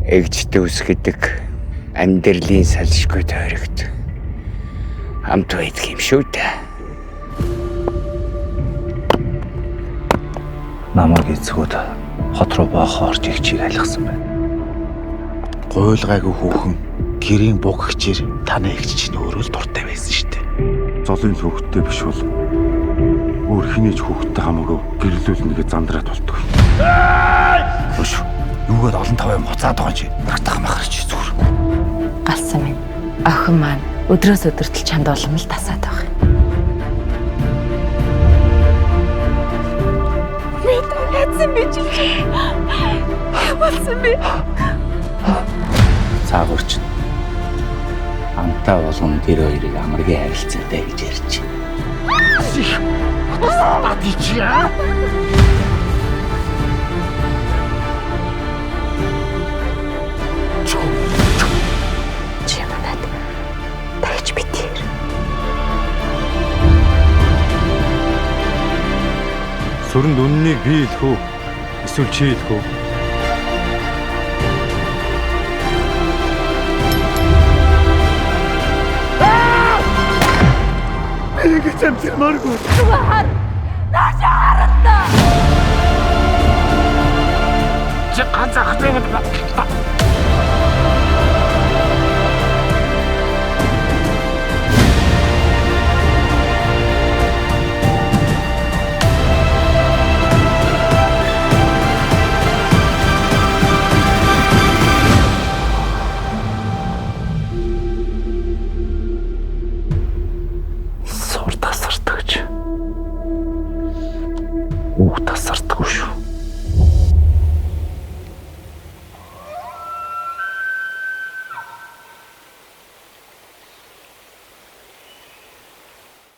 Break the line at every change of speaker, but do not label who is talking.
Эгжтэй ус гэдэг амьдралын салшгүй тойрогт хамт байдаг юм шүү дээ.
Намайг эцгүүд хот руу боохоор жигчийг айлгсан байна.
Гуйлгаагүй хүүхэн гэрийн буг хичээр таны эгч чинь өөрөө л дуртай байсан шүү дээ.
Золын хүүхдтэй биш бол өөр хинээж хүүхдтэй хамаагүй гэрлүүлнэгээ зандраад болтгоо.
Хөөш. Юугээд олон таваа моцаад байгаа чи. Нагтах махарч зүгээр.
Галсан минь. Охин маань өдрөөс өдөртөл чанд улам л тасаад байгаа. Бид яатсан бэ чи? Болсон бэ?
Цаагуурч амтаа болгон тэр хоёрыг амаргийн харилцаатай гэж ярьж байна.
Чи манад тагч битээ.
Сүрэнд үннийг би хэлэх үү? Эсвэл чи хэлэх үү? Энийг замсмааргүй.
Хар. Нааш харандаа.
Чи ганцхан хатайг
Сур тасардагч. Үг тасардаггүй шүү.